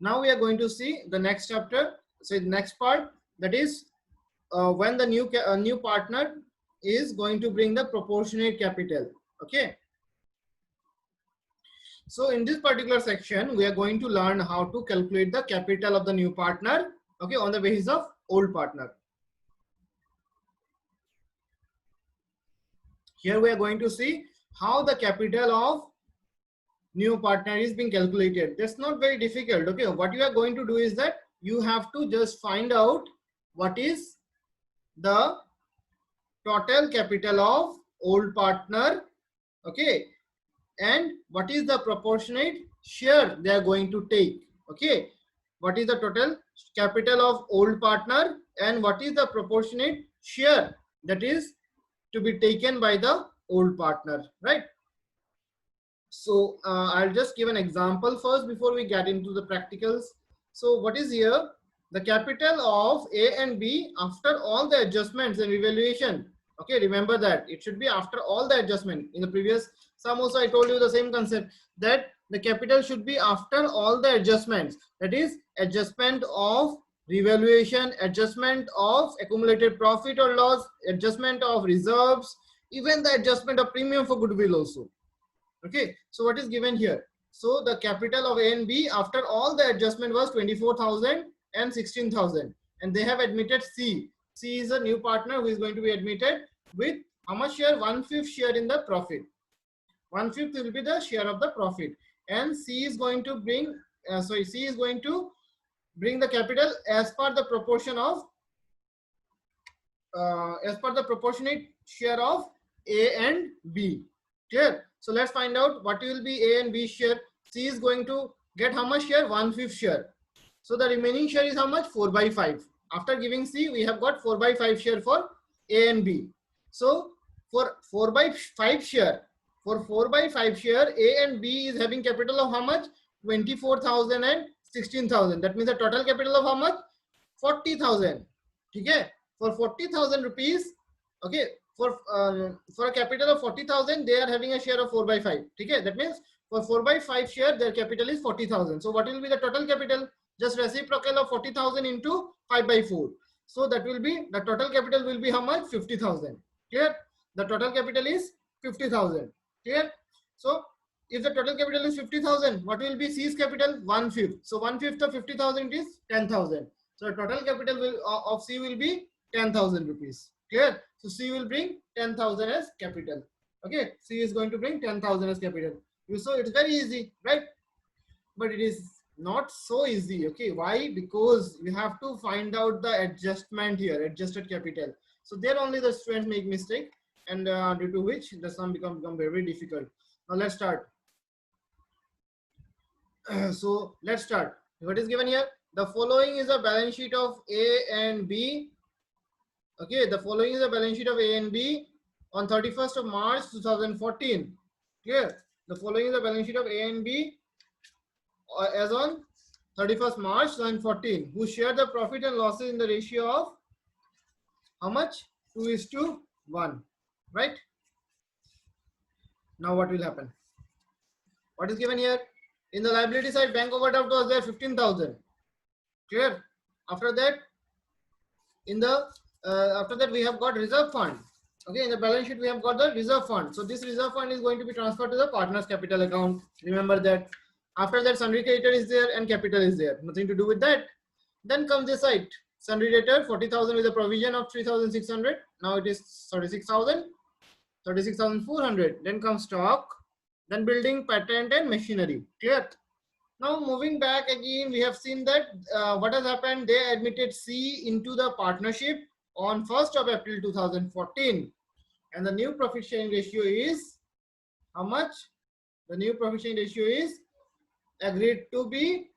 Now we are going to see the next chapter. So the next part, that is when the new partner is going to bring the proportionate capital. Okay. So in this particular section, we are going to learn how to calculate the capital of the new partner. Okay, on the basis of old partner. Here we are going to see how the capital of new partner is being calculated. That's not very difficult. Okay, what you are going to do is that you have to just find out what is the total capital of old partner. Okay, and what is the proportionate share they are going to take. Okay, what is the total capital of old partner and what is the proportionate share that is to be taken by the old partner, right? So I'll just give an example first before we get into the practicals. So what is here? The capital of A and B after all the adjustments and revaluation. Okay, remember that it should be after all the adjustment. In the previous sum also I told you the same concept, that the capital should be after all the adjustments. That is adjustment of revaluation, adjustment of accumulated profit or loss, adjustment of reserves, even the adjustment of premium for goodwill also. Okay, so what is given here? So the capital of A and B after all the adjustment was 24,000 and 16,000, and they have admitted C. C is a new partner who is going to be admitted with how much share? 1/5 share in the profit. 1/5 will be the share of the profit, and C is going to bring C is going to bring the capital as per the proportion of as per the proportionate share of A and B. Clear? So let's find out what will be A and B share. C is going to get how much share? 1/5 share. So the remaining share is how much? 4/5. After giving C, we have got 4/5 share for A and B. So for 4/5 share, A and B is having capital of how much? 24,000 and 16,000. That means the total capital of how much? 40,000. Okay, for 40,000 rupees. Okay, for a capital of 40,000, they are having a share of 4/5. Okay, that means for 4/5 share, their capital is 40,000. So what will be the total capital? Just reciprocal of 40,000 into 5/4. So that will be, the total capital will be how much? 50,000. Clear? The total capital is 50,000. Clear? So if the total capital is 50,000, what will be C's capital? 1/5. So 1/5 of 50,000 is 10,000. So the total capital of C will be 10,000 rupees. Clear? So C will bring 10,000 as capital. Okay, C is going to bring 10,000 as capital. You saw it's very easy, right? But it is not so easy. Okay, why? Because you have to find out the adjustment here, adjusted capital. So there only the students make mistake, and due to which the sum become very difficult. Now let's start. So let's start. What is given here? The following is a balance sheet of A and B. Okay, the following is a balance sheet of A and B on 31st of March 2014. Clear? The following is a balance sheet of A and B as on 31st March 2014, who share the profit and losses in the ratio of how much? 2:1. Right? Now what will happen? What is given here? In the liability side, bank overdraft was there 15,000. Clear? After that, after that we have got reserve fund. Okay, in the balance sheet we have got the reserve fund. So this reserve fund is going to be transferred to the partner's capital account. Remember that. After that, sundry creditor is there and capital is there. Nothing to do with that. Then comes this side. Sundry creditor 40,000 with a provision of 3,600. Now it is 36,000, 36,400. Then comes stock. Then building, patent and machinery. Clear? Now moving back again, we have seen that what has happened. They admitted C into the partnership on 1st of April 2014, and the new profit sharing ratio is how much? The new profit sharing ratio is agreed to be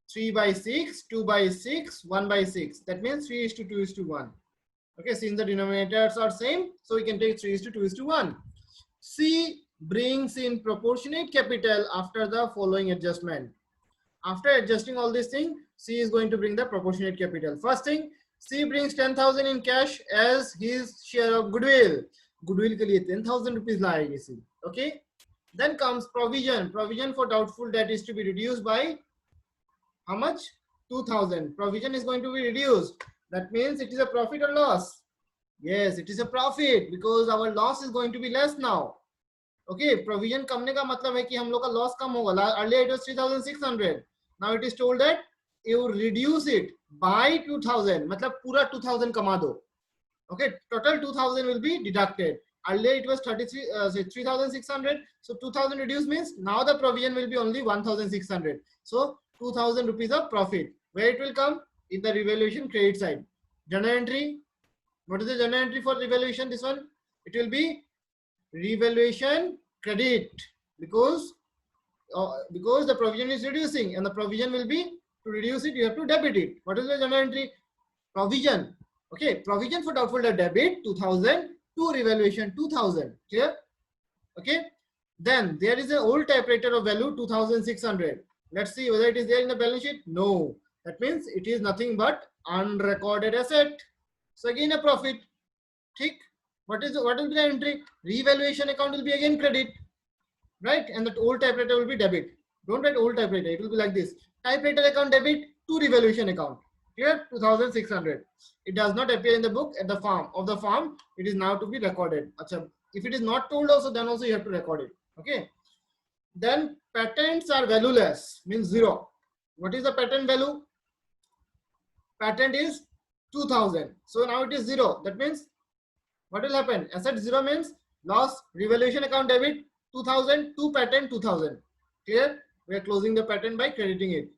3/6, 2/6, 1/6. That means 3:2:1. Okay, since the denominators are same, so we can take 3:2:1. C brings in proportionate capital after the following adjustment. After adjusting all these things, C is going to bring the proportionate capital. First thing, C brings 10,000 in cash as his share of goodwill. Goodwill के लिए 10,000 rupees लाएगी C. Okay. Then comes provision. Provision for doubtful debt is to be reduced by How much? 2000. Provision is going to be reduced. That means it is a profit or loss? Yes, it is a profit because our loss is going to be less now. Okay, provision करने का मतलब है कि हम लोग का loss कम होगा. Earlier it was 3600. Now it is told that you reduce it by 2000. मतलब पूरा 2000 कमा दो. Okay, total 2000 will be deducted. Earlier it was 3600. So 2000 reduced means now the provision will be only 1600. So 2000 rupees of profit. Where it will come? In the revaluation credit side. Journal entry. What is the journal entry for revaluation? This one. It will be revaluation credit because the provision is reducing, and the provision will be, to reduce it you have to debit it. What is the journal entry? Provision. Okay, provision for doubtful debt debit 2000 to revaluation 2000. Clear? Okay, then there is an old typewriter of value 2600. Let's see whether it is there in the balance sheet. No, that means it is nothing but unrecorded asset. So again a profit. Tick. What will be the entry? Revaluation account will be again credit, right? And that old typewriter will be debit. Don't write old typewriter. It will be like this: typewriter account debit to revaluation account. Here 2600. It does not appear in the book at the farm of the farm. It is now to be recorded. Achha, if it is not told also, then also you have to record it. Okay. Then patents are valueless, means zero. What is the patent value? Patent is 2000. So now it is zero. That means what will happen? Asset zero means loss. Revaluation account debit 2000 to patent 2000. Clear? We are closing the patent by crediting it,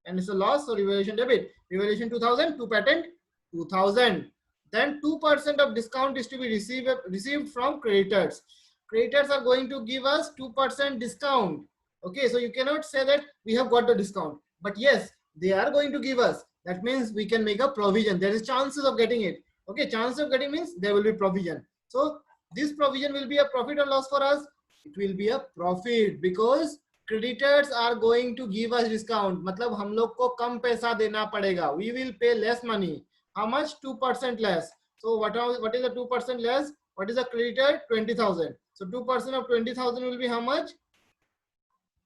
and it's a loss. So revaluation debit. Revaluation 2000 to patent 2000. Then 2% of discount is to be received from creditors. Creditors are going to give us 2% discount. Okay, so you cannot say that we have got the discount, but yes, they are going to give us. That means we can make a provision. There is chances of getting it. Okay, chance of getting means there will be provision. So this provision will be a profit or loss for us? It will be a profit because creditors are going to give us discount. मतलब हम लोग को कम पैसा देना पड़ेगा. We will pay less money. How much? 2% less. So what is the 2% less? What is the creditor? 20,000. So 2% of 20,000 will be how much?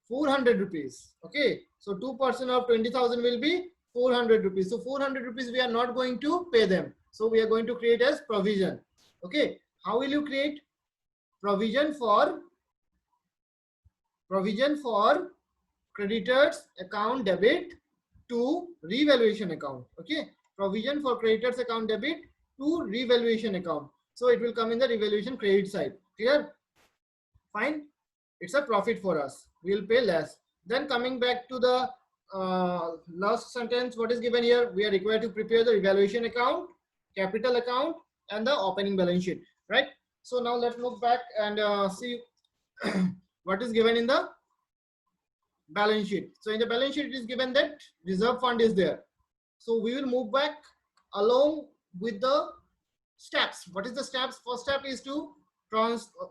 400 rupees. Okay. So 2% of 20,000 will be 400 rupees. So 400 rupees we are not going to pay them. So we are going to create as provision. Okay. How will you create? Provision for creditors account debit to revaluation account. Okay. Provision for creditors account debit to revaluation account. So it will come in the revaluation credit side. Clear? Fine. It's a profit for us. We will pay less. Then coming back to the last sentence, what is given here? We are required to prepare the revaluation account, capital account, and the opening balance sheet. Right? So now let's look back and see what is given in the balance sheet. So in the balance sheet, it is given that reserve fund is there. So we will move back along with the steps. What is the steps? First step is to transfer.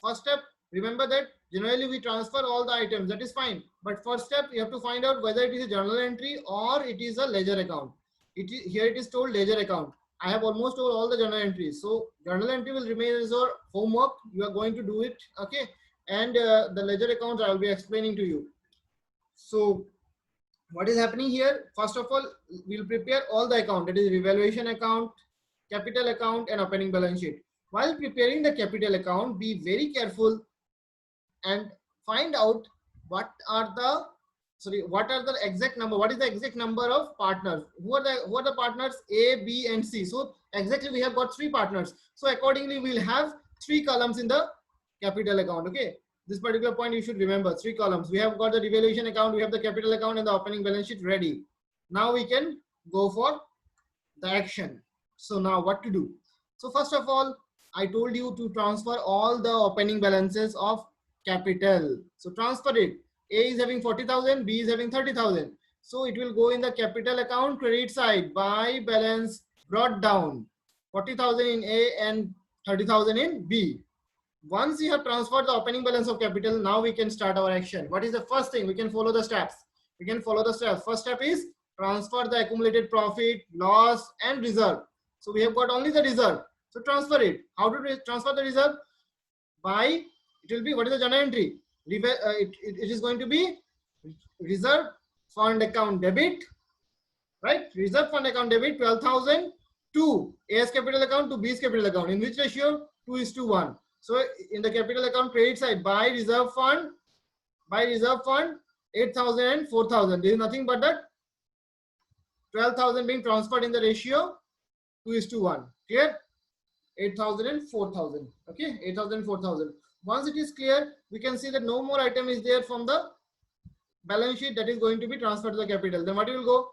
First step, remember that generally we transfer all the items. That is fine. But first step, you have to find out whether it is a journal entry or it is a ledger account. Here it is told ledger account. I have almost told all the journal entries. So journal entry will remain as your homework. You are going to do it. Okay. And the ledger accounts I will be explaining to you. So what is happening here? First of all, we will prepare all the account. That is revaluation account, capital account, and opening balance sheet. While preparing the capital account, be very careful and find out what are the exact number. What is the exact number of partners? Who are the partners? A, B, and C. So exactly we have got 3 partners. So accordingly, we'll have 3 columns in the capital account. Okay. This particular point you should remember, 3 columns. We have got the revaluation account, we have the capital account, and the opening balance sheet ready. Now we can go for the action. So now what to do? So first of all, I told you to transfer all the opening balances of capital. So transfer it. A is having 40,000, B is having 30,000. So it will go in the capital account credit side by balance brought down. 40,000 in A and 30,000 in B. Once you have transferred the opening balance of capital, now we can start our action. What is the first thing? We can follow the steps. First step is transfer the accumulated profit, loss, and reserve. So we have got only the reserve. So transfer it. How do we transfer the reserve? By, it will be, what is the journal entry? It is going to be reserve fund account debit, right? Reserve fund account debit 12,000 to A's capital account to B's capital account. In which ratio? 2:1. So in the capital account credit side, buy reserve fund 8,000 and 4,000. This is nothing but that 12,000 being transferred in the ratio 2:1. Clear? 8,000 and 4,000. Okay, 8,000 and 4,000. Once it is clear, we can see that no more item is there from the balance sheet that is going to be transferred to the capital. Then what will go?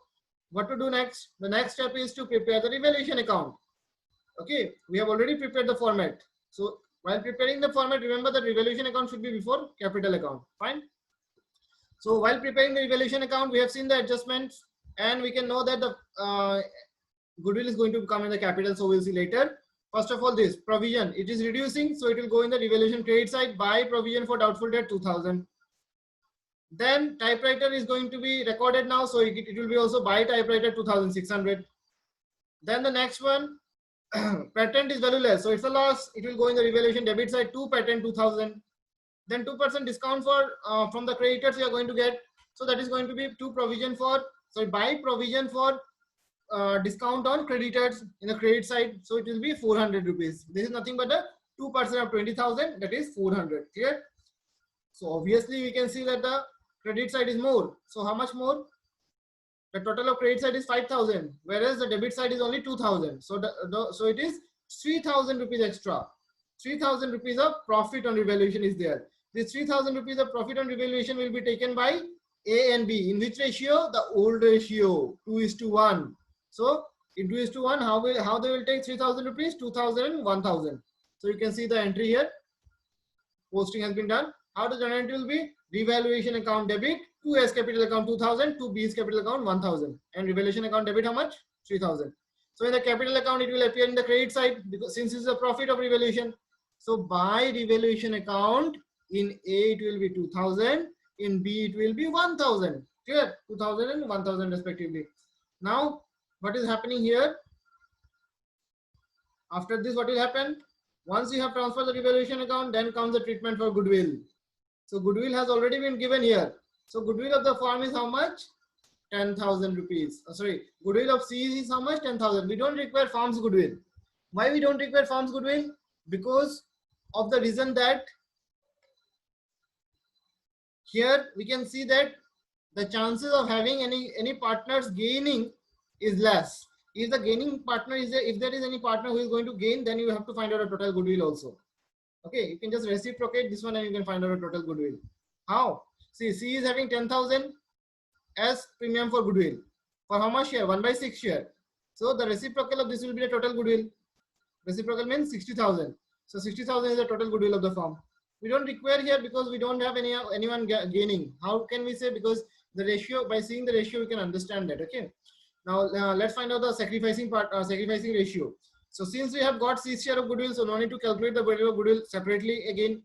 What to do next? The next step is to prepare the revaluation account. Okay, we have already prepared the format. So while preparing the format, remember that revaluation account should be before capital account. Fine. So while preparing the revaluation account, we have seen the adjustments and we can know that the goodwill is going to come in the capital. So we'll see later. First of all, this provision, it is reducing. So it will go in the revaluation credit side, buy provision for doubtful debt 2,000. Then typewriter is going to be recorded now. So it will be also buy typewriter 2,600. Then the next one, patent is valueless. So it's a loss. It will go in the revaluation debit side, 2 patent 2,000. Then 2% discount for from the creditors you are going to get. So that is going to be 2 provision for, so buy provision for discount on creditors in the credit side. So it will be 400 rupees. This is nothing but a 2% of 20,000, that is 400. Clear? So obviously we can see that the credit side is more. So how much more? The total of credit side is 5,000, whereas the debit side is only 2,000. So so it is 3,000 rupees extra. 3,000 rupees of profit on revaluation is there. This 3,000 rupees of profit on revaluation will be taken by A and B. In which ratio? The old ratio, 2:1. So in 2:1, how they will take 3,000 rupees? 2,000 and 1,000. So you can see the entry here. Posting has been done. How the journal entry will be? Revaluation account debit to A's capital account 2,000, to B's capital account 1,000, and revaluation account debit how much? 3,000. So in the capital account it will appear in the credit side because since this is a profit of revaluation. So by revaluation account, in A it will be 2,000, in B it will be 1,000. Clear? 2,000 and 1,000 respectively. Now what is happening here? After this, what will happen? Once you have transferred the revaluation account, then comes the treatment for goodwill. So goodwill has already been given here. So goodwill of the firm is how much? 10,000 rupees. Goodwill of C is how much? 10,000. We don't require firm's goodwill. Why we don't require firm's goodwill? Because of the reason that here we can see that the chances of having any partners gaining is less. If the gaining partner is there, if there is any partner who is going to gain, then you have to find out a total goodwill also. Okay, you can just reciprocate this one and you can find out a total goodwill. How? See, C is having 10,000 as premium for goodwill. For how much share? 1/6 share. So the reciprocal of this will be the total goodwill. Reciprocal means 60,000. So 60,000 is the total goodwill of the firm. We don't require here because we don't have anyone gaining. How can we say? Because the ratio, by seeing the ratio, we can understand that. Okay. Now let's find out the sacrificing ratio. So since we have got C share of goodwill, so no need to calculate the value of goodwill separately again.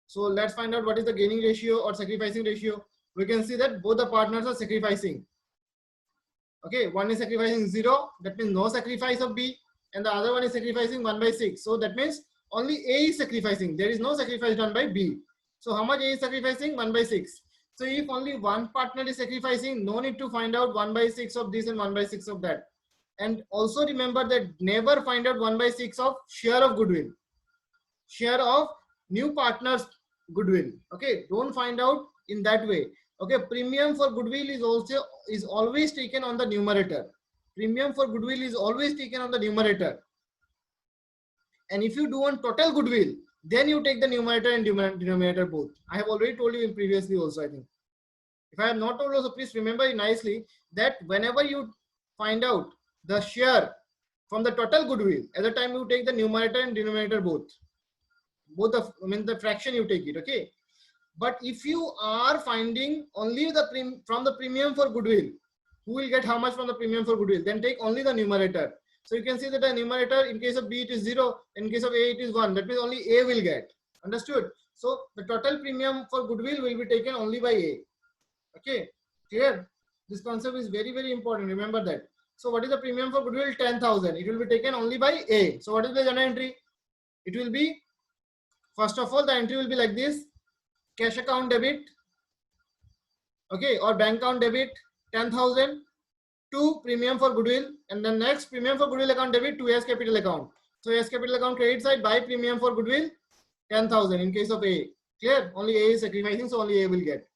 So let's find out what is the gaining ratio or sacrificing ratio. We can see that both the partners are sacrificing. Okay, one is sacrificing 0, that means no sacrifice of B, and the other one is sacrificing 1/6. So that means only A is sacrificing. There is no sacrifice done by B. So how much A is sacrificing? 1/6. So if only one partner is sacrificing, no need to find out 1/6 of this and 1/6 of that. And also remember that never find out 1/6 of share of goodwill, share of new partners goodwill. Okay, don't find out in that way. Okay, premium for goodwill is always taken on the numerator. Premium for goodwill is always taken on the numerator. And if you do on total goodwill, then you take the numerator and denominator both. I have already told you in previously also, I think. If I have not told also, please remember nicely that whenever you find out the share from the total goodwill, at the time you take the numerator and denominator both. The fraction you take it, okay? But if you are finding only from the premium for goodwill, who will get how much from the premium for goodwill? Then take only the numerator. So you can see that the numerator, in case of B it is 0, in case of A it is 1. That means only A will get. Understood? So the total premium for goodwill will be taken only by A. Okay, clear? This concept is very, very important. Remember that. So what is the premium for goodwill? 10,000. It will be taken only by A. So what is the journal entry? It will be, first of all, the entry will be like this: cash account debit, okay, or bank account debit 10,000 to premium for goodwill, and then next premium for goodwill account debit to S capital account. So S capital account credit side by premium for goodwill 10,000 in case of A. Clear? Only A is sacrificing, so only A will get.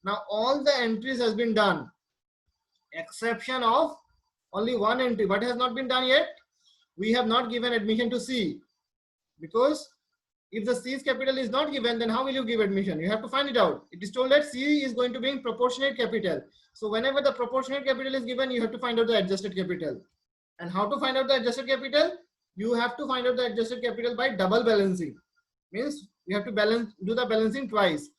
Now all the entries has been done, exception of only one entry. What has not been done yet? We have not given admission to C, because if the C's capital is not given, then how will you give admission? You have to find it out. It is told that C is going to bring proportionate capital. So whenever the proportionate capital is given, you have to find out the adjusted capital. And how to find out the adjusted capital? You have to find out the adjusted capital by double balancing. Means you have to do the balancing twice.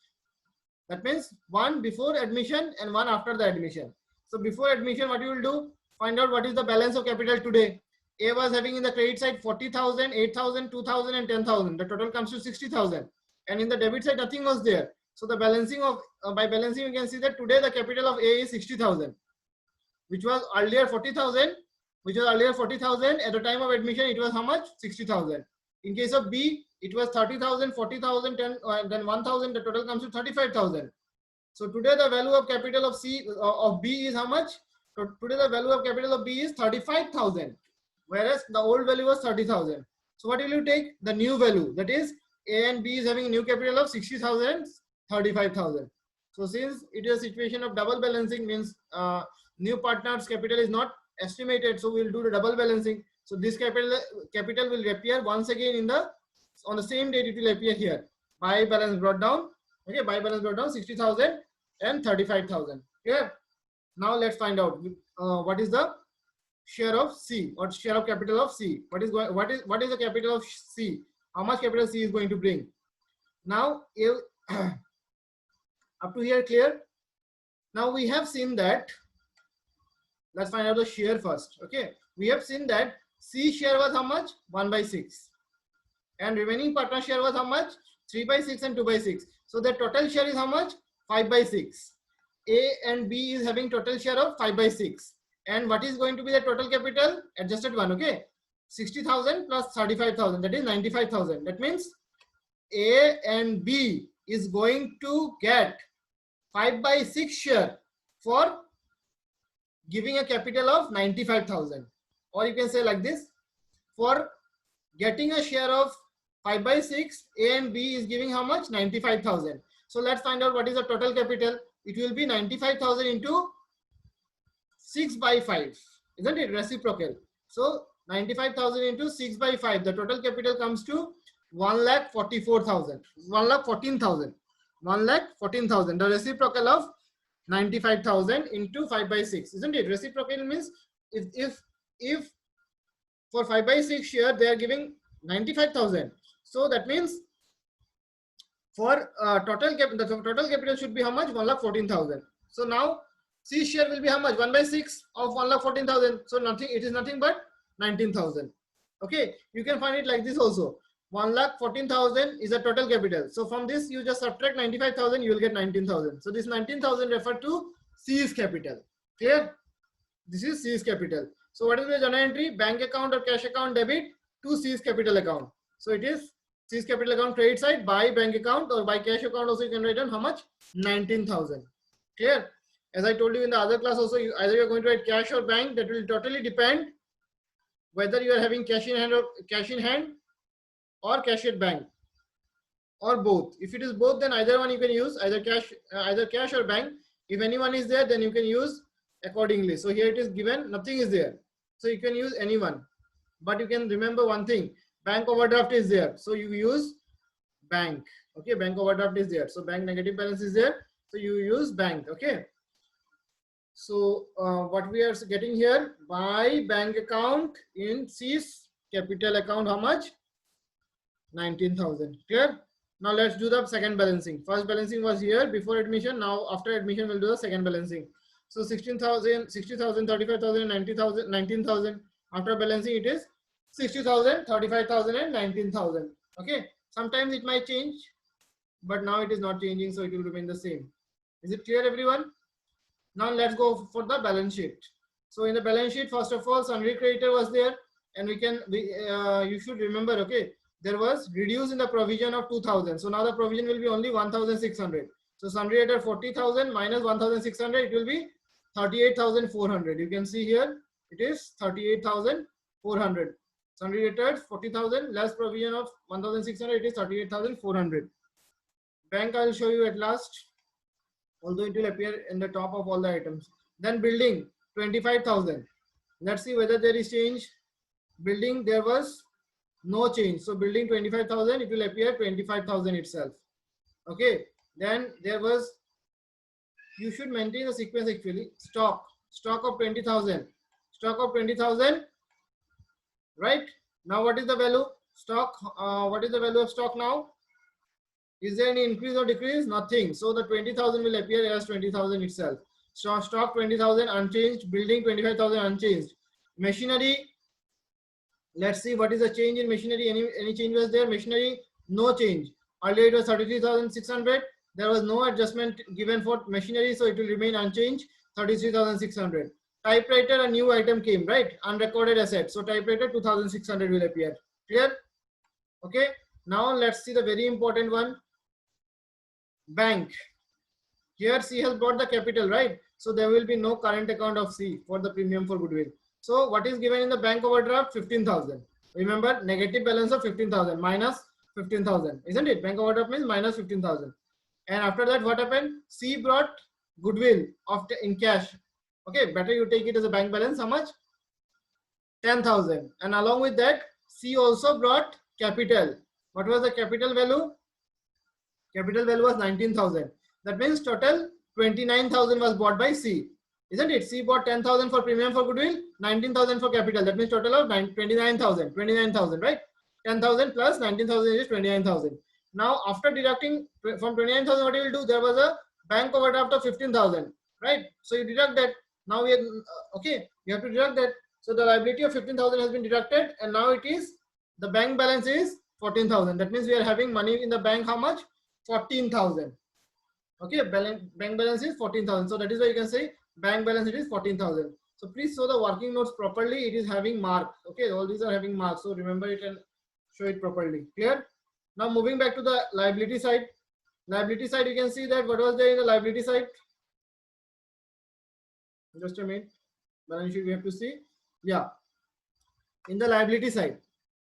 That means one before admission and one after the admission. So before admission, what you will do? Find out what is the balance of capital today. A was having in the credit side 40,000, 8,000, 2,000 and 10,000. The total comes to 60,000. And in the debit side, nothing was there. So the balancing of, by balancing, you can see that today the capital of A is 60,000, which was earlier 40,000, At the time of admission, it was how much? 60,000. In case of B, it was 30,000, 40,000, then 1,000. The total comes to 35,000. So today the value of capital of B is how much? So today the value of capital of B is 35,000. Whereas the old value was 30,000. So what will you take? The new value, that is A and B is having a new capital of 60,000, 35,000. So since it is a situation of double balancing, means new partner's capital is not estimated, so we will do the double balancing. So this capital will appear once again on the same date. It will appear here. By balance brought down. Okay, by balance brought down 60,000 and 35,000. Okay. Now let's find out what is the share of C, or share of capital of C. What is the capital of C? How much capital C is going to bring? Now, if up to here clear? Now we have seen that. Let's find out the share first. Okay, we have seen that C share was how much? 1/6, and remaining partner share was how much? 3/6 and 2/6. So the total share is how much? 5/6. A and B is having total share of 5/6. And what is going to be the total capital? Adjusted one, okay? 60,000 plus 35,000, that is 95,000. That means A and B is going to get 5/6 share for giving a capital of 95,000. Or you can say like this, for getting a share of 5/6, A and B is giving how much? 95,000. So let's find out what is the total capital. It will be 95,000 into 6/5, isn't it? Reciprocal. So 95,000 into 6/5, the total capital comes to 1,44,000. 1,14,000. 1,14,000. The reciprocal of 95,000 into 5/6, isn't it? Reciprocal means if for 5/6 share they are giving 95,000, so that means for the total capital should be how much? 1,14,000. So now C share will be how much? 1/6 of 1,14,000. So nothing. It is nothing but 19,000. Okay, you can find it like this also. 1,14,000 is a total capital. So from this you just subtract 95,000, you will get 19,000. So this 19,000 refer to C's capital. Clear? This is C's capital. So what is the journal entry? Bank account or cash account debit to C's capital account. So it is C's capital account credit side by bank account, or by cash account also you can write down how much? 19,000. Clear? As I told you in the other class also, either you are going to write cash or bank. That will totally depend whether you are having cash in hand or cash at bank, or both. If it is both, then either one you can use, either cash or bank. If anyone is there, then you can use accordingly. So here it is given, nothing is there, so you can use anyone. But you can remember one thing: bank overdraft is there, so you use bank. Okay, bank overdraft is there, so bank negative balance is there, so you use bank. Okay. So what we are getting here, by bank account in C's capital account, how much? 19,000. Clear? Now let's do the second balancing. First balancing was here before admission. Now after admission we'll do the second balancing. So 16,000, 60,000, 35,000, 90,000, 19,000. After balancing it is 60,000, 35,000 and 19,000. Okay. Sometimes it might change, but now it is not changing, so it will remain the same. Is it clear, everyone? Now let's go for the balance sheet. So in the balance sheet, first of all, sundry creditor was there, and you should remember, okay, there was reduced in the provision of 2,000. So now the provision will be only 1,600. So sundry creditor 40,000 minus 1,600, it will be 38,400. You can see here it is 38,400. Sundry debtors 40,000 less provision of 1,600. It is 38,400. Bank I will show you at last, although it will appear in the top of all the items. Then building 25,000. Let's see whether there is change. Building there was no change. So building 25,000, it will appear 25,000 itself. Okay. Then there was, you should maintain the sequence actually. Stock of 20,000. Stock of 20,000. Right. Now what is the value? Stock. What is the value of stock now? Is there any increase or decrease? Nothing. So the 20,000 will appear as 20,000 itself. So stock 20,000 unchanged. Building 25,000 unchanged. Machinery. Let's see what is the change in machinery. Any change was there? Machinery, no change. Earlier it was 33,600. There was no adjustment given for machinery, so it will remain unchanged. 33,600. Typewriter, a new item came, right? Unrecorded asset. So typewriter 2,600 will appear. Clear? Okay. Now let's see the very important one. Bank. Here C has brought the capital, right? So there will be no current account of C for the premium for goodwill. So what is given in the bank overdraft? 15,000. Remember, negative balance of 15,000 minus 15,000, isn't it? Bank overdraft means minus 15,000. And after that, what happened? C brought goodwill of in cash. Okay, better you take it as a bank balance. How much? 10,000. And along with that, C also brought capital. What was the capital value? Capital value was 19,000. That means total 29,000 was bought by C. Isn't it? C bought 10,000 for premium for goodwill, 19,000 for capital. That means total of 29,000. 29,000, right? 10,000 plus 19,000 is 29,000. Now, after deducting from 29,000, what you will do? There was a bank overdraft of 15,000, right? So you deduct that. Now we are okay. You have to deduct that. So the liability of 15,000 has been deducted, and now it is the bank balance is 14,000. That means we are having money in the bank. How much? 14,000. Okay, bank balance is 14,000. So that is why you can say bank balance it is 14,000. So please show the working notes properly. It is having mark. Okay, all these are having marks. So remember it and show it properly. Clear? Now moving back to the liability side. Liability side, you can see that what was there in the liability side. Just a minute. Balance sheet we have to see. Yeah. In the liability side.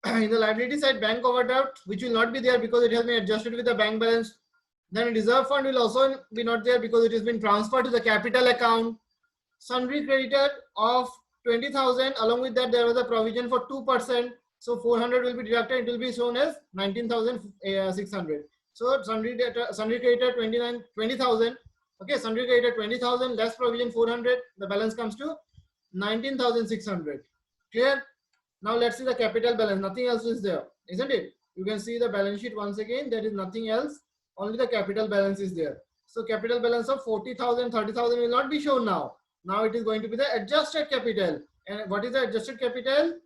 In the liability side, bank overdraft, which will not be there because it has been adjusted with the bank balance. Then reserve fund will also be not there because it has been transferred to the capital account. Sundry creditor of 20,000. Along with that, there was a provision for 2%. So 400 will be deducted. It will be shown as 19,600. So sundry creditor 20,000. Okay, sundry creditor 20,000 less provision 400. The balance comes to 19,600. Clear? Now let's see the capital balance. Nothing else is there, isn't it? You can see the balance sheet once again. There is nothing else. Only the capital balance is there. So capital balance of 40,000, 30,000 will not be shown now. Now it is going to be the adjusted capital. And what is the adjusted capital?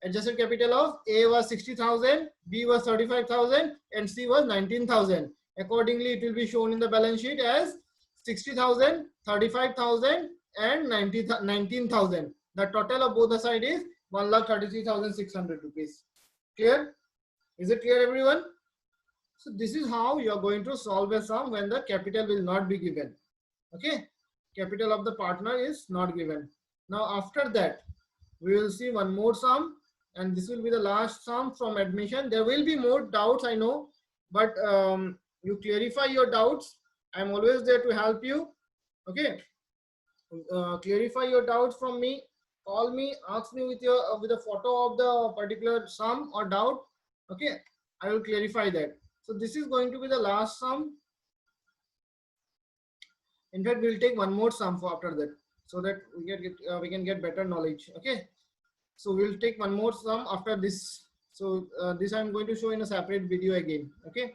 Adjusted capital of A was 60,000, B was 35,000, and C was 19,000. Accordingly, it will be shown in the balance sheet as 60,000, 35,000, and 19,000. The total of both the side is 1,33,600 rupees. Clear? Is it clear, everyone? So this is how you are going to solve a sum when the capital will not be given. Okay, capital of the partner is not given. Now after that, we will see one more sum, and this will be the last sum from admission. There will be more doubts, I know, but you clarify your doubts. I'm always there to help you. Okay, clarify your doubts from me. Call me, ask me with your with a photo of the particular sum or doubt. Okay, I will clarify that. So this is going to be the last sum. In fact, we'll take one more sum for after that, so that we can get better knowledge. Okay, so we'll take one more sum after this. So this I'm going to show in a separate video again. Okay.